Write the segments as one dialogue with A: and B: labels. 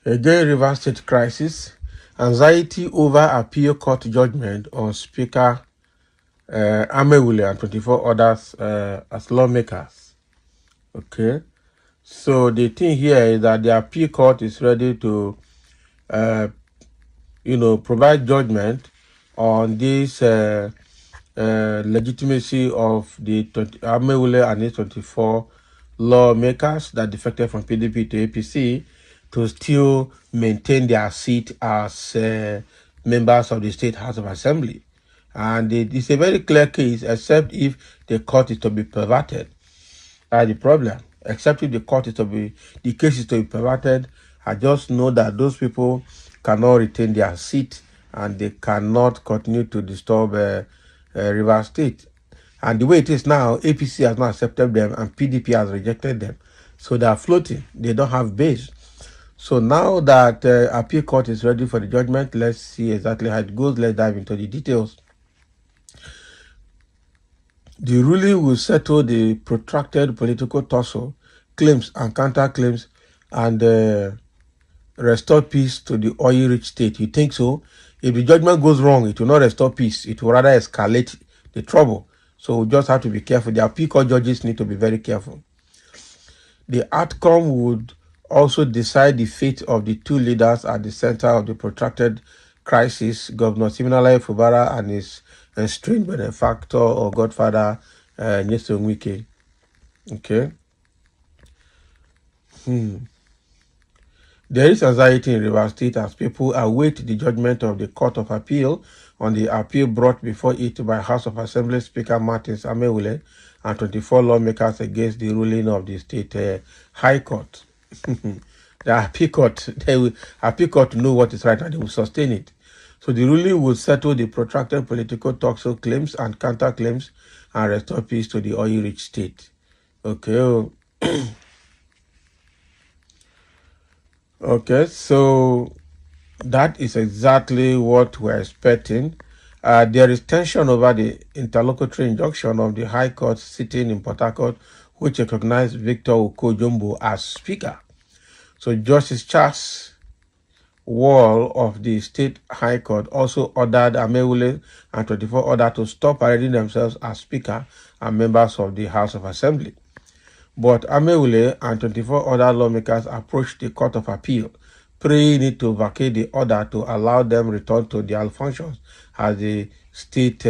A: Again, Rivers State crisis, anxiety over appeal court judgment on Speaker Amewule and 24 others as lawmakers. Okay, so the thing here is that the appeal court is ready to, provide judgment on this legitimacy of the Amewule and his 24 lawmakers that defected from PDP to APC to still maintain their seat as members of the State House of Assembly. And it's a very clear case, except if the court is to be perverted. That's the problem. Except if the case is to be perverted, I just know that those people cannot retain their seat and they cannot continue to disturb Rivers State. And the way it is now, APC has not accepted them and PDP has rejected them. So they are floating. They don't have base. So now that appeal court is ready for the judgment, let's see exactly how it goes. Let's dive into the details. The ruling will settle the protracted political tussle, claims and counterclaims, and restore peace to the oil-rich state. You think so? If the judgment goes wrong, it will not restore peace. It will rather escalate the trouble. So we just have to be careful. The appeal court judges need to be very careful. The outcome would also decide the fate of the two leaders at the center of the protracted crisis, Governor Siminalayi Fubara and his estranged benefactor or godfather, Nyesom Wike. Okay. There is anxiety in Rivers State as people await the judgment of the Court of Appeal on the appeal brought before it by House of Assembly Speaker Martins Amewule and 24 lawmakers against the ruling of the State High Court. The appeal court know what is right and they will sustain it. So the ruling will settle the protracted political tussle claims and counterclaims and restore peace to the oil-rich state. Okay. Okay, so that is exactly what we're expecting. There is tension over the interlocutory injunction of the High Court sitting in Port Harcourt, which recognized Victor Oko-Jumbo as Speaker. So Justice Charles Wall of the State High Court also ordered Amewule and 24 others to stop parading themselves as Speaker and members of the House of Assembly. But Amewule and 24 other lawmakers approached the Court of Appeal, praying it to vacate the order to allow them return to their functions as the state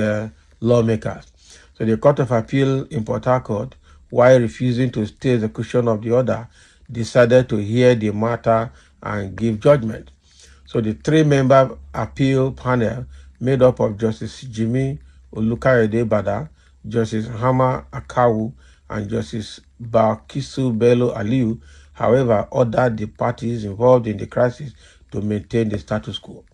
A: lawmakers. So the Court of Appeal in Port Harcourt, while refusing to stay execution of the order, decided to hear the matter and give judgment. So the three-member appeal panel, made up of Justice Jimmy Olukayode Bada, Justice Hama Akawu, and Justice Balkisu Bello Aliu, however, ordered the parties involved in the crisis to maintain the status quo.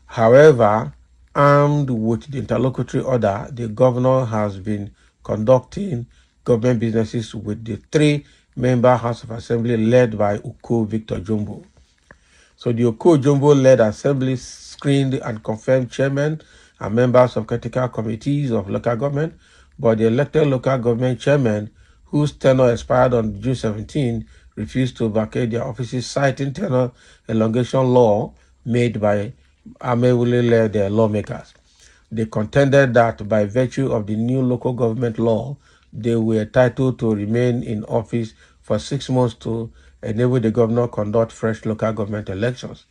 A: However, armed with the interlocutory order, the governor has been conducting government businesses with the three-member House of Assembly led by Oko Victor Jumbo. So the Oko-Jumbo-led assembly screened and confirmed chairmen and members of critical committees of local government, but the elected local government chairmen, whose tenure expired on June 17, refused to vacate their offices, citing tenure elongation law made by Amewule-led lawmakers. They contended that by virtue of the new local government law, they were entitled to remain in office for 6 months to enable the governor conduct fresh local government elections.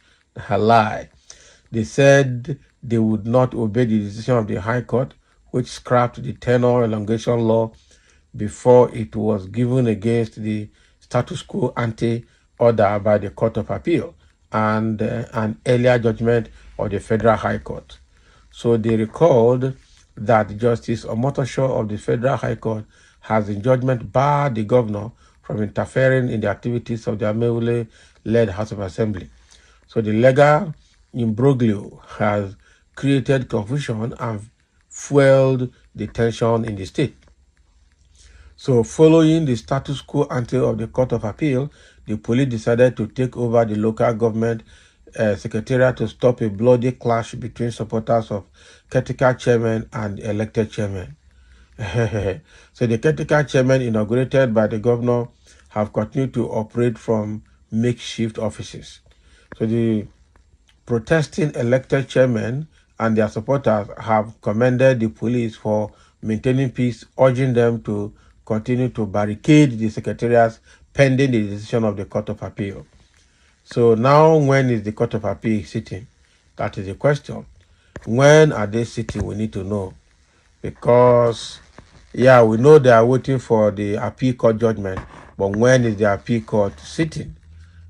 A: A lie. They said they would not obey the decision of the High Court, which scrapped the tenure elongation law before it was given against the status quo ante order by the Court of Appeal and an earlier judgment of the Federal High Court. So they recalled that Justice Omotosho of the Federal High Court has in judgment barred the governor from interfering in the activities of the Amewule-led House of Assembly. So the legal imbroglio has created confusion and fueled the tension in the state. So following the status quo ante of the Court of Appeal, the police decided to take over the local government secretariat to stop a bloody clash between supporters of caretaker chairman and elected chairman. So the caretaker chairman inaugurated by the governor have continued to operate from makeshift offices. So the protesting elected chairmen and their supporters have commended the police for maintaining peace, urging them to continue to barricade the secretariats pending the decision of the Court of Appeal. So now, when is the Court of Appeal sitting? That is the question. When are they sitting? We need to know. Because, yeah, we know they are waiting for the appeal court judgment, but when is the appeal court sitting?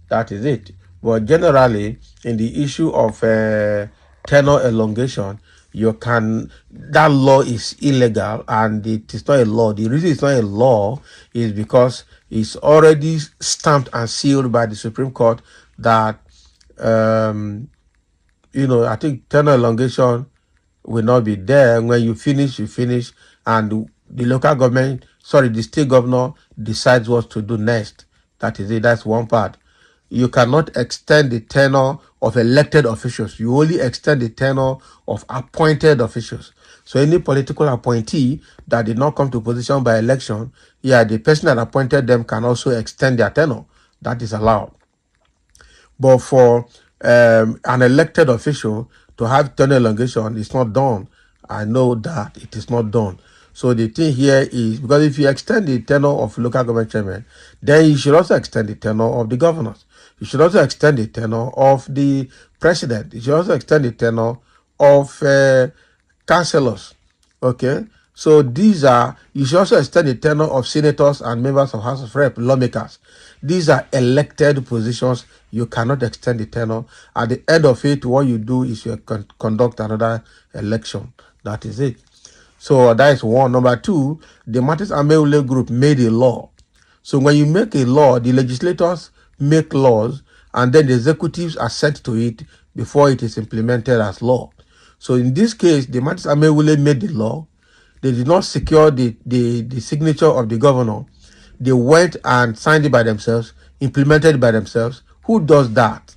A: That is it. But generally, in the issue of tenure elongation, that law is illegal and it is not a law. The reason it's not a law is because it's already stamped and sealed by the Supreme Court that, I think tenure elongation will not be there. When you finish, and the state governor decides what to do next. That is it. That's one part. You cannot extend the tenure of elected officials. You only extend the tenure of appointed officials. So any political appointee that did not come to position by election, the person that appointed them can also extend their tenure. That is allowed. But for an elected official to have tenure elongation, it's not done. I know that it is not done. So the thing here is, because if you extend the tenure of local government chairman, then you should also extend the tenure of the governors. You should also extend the tenure of the president. You should also extend the tenure of councillors. Okay? So you should also extend the tenure of senators and members of House of Rep, lawmakers. These are elected positions. You cannot extend the tenure. At the end of it, what you do is you conduct another election. That is it. So that is one. Number two, the Martins Ameule group made a law. So when you make a law, the legislators make laws and then the executives are sent to it before it is implemented as law. So in this case, the Martins Ameule made the law. They did not secure the signature of the governor. They went and signed it by themselves, implemented it by themselves. Who does that?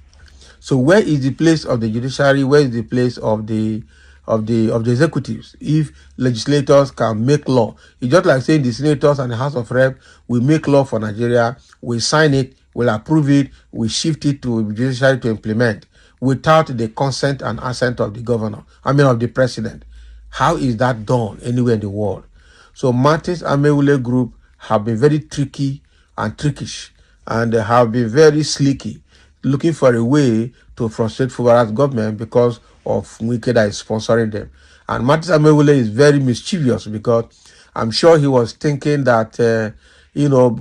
A: So where is the place of the judiciary? Where is the place of the executives? If legislators can make law, it's just like saying the senators and the House of Rep will make law for Nigeria, we sign it, we'll approve it, we shift it to the judiciary to implement without the consent and assent of the governor. Of the president. How is that done anywhere in the world? So Martins Ameule group have been very tricky and trickish, and they have been very slicky, looking for a way to frustrate Fubara's government because of Wike that is sponsoring them. And Martins Ameule is very mischievous because I'm sure he was thinking that,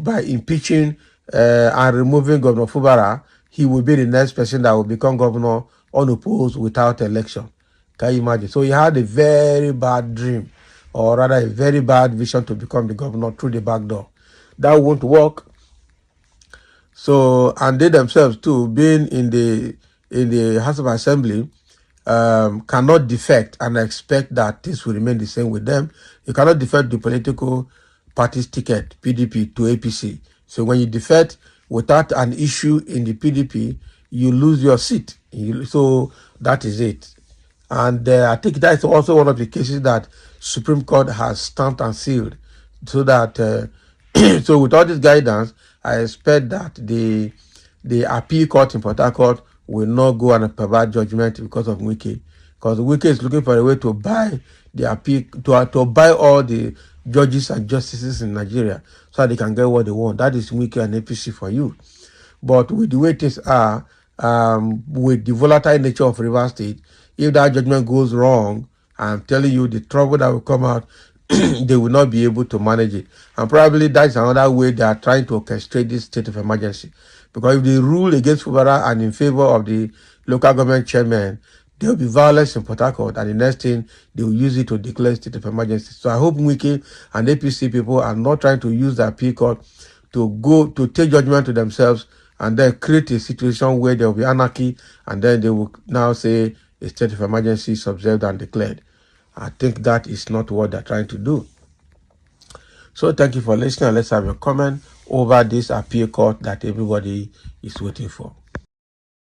A: by impeaching and removing Governor Fubara, he will be the next person that will become governor unopposed without election. Can you imagine? So he had a very bad dream, or rather a very bad vision to become the governor through the back door. That won't work. So, and they themselves too, being in the House of Assembly, cannot defect and expect that this will remain the same with them. You cannot defect the political party's ticket, PDP to APC. So when you defect without an issue in the PDP, you lose your seat. So that is it. And I think that is also one of the cases that Supreme Court has stamped and sealed. So that, so with all this guidance, I expect that the appeal court in Port Harcourt will not go on a pervert judgment because of Wike. Because Wike is looking for a way to buy the appeal, to buy all the judges and justices in Nigeria so that they can get what they want. That is Wike and APC for you. But with the way things are, with the volatile nature of Rivers State, if that judgment goes wrong, I'm telling you the trouble that will come out, they will not be able to manage it. And probably that's another way they are trying to orchestrate this state of emergency. Because if they rule against Fubara and in favor of the local government chairman, there will be violence in Port Harcourt, and the next thing, they will use it to declare state of emergency. So I hope Wike and APC people are not trying to use the appeal court to take judgment to themselves and then create a situation where there will be anarchy, and then they will now say a state of emergency is observed and declared. I think that is not what they're trying to do. So thank you for listening. Let's have a comment over this appeal court that everybody is waiting for.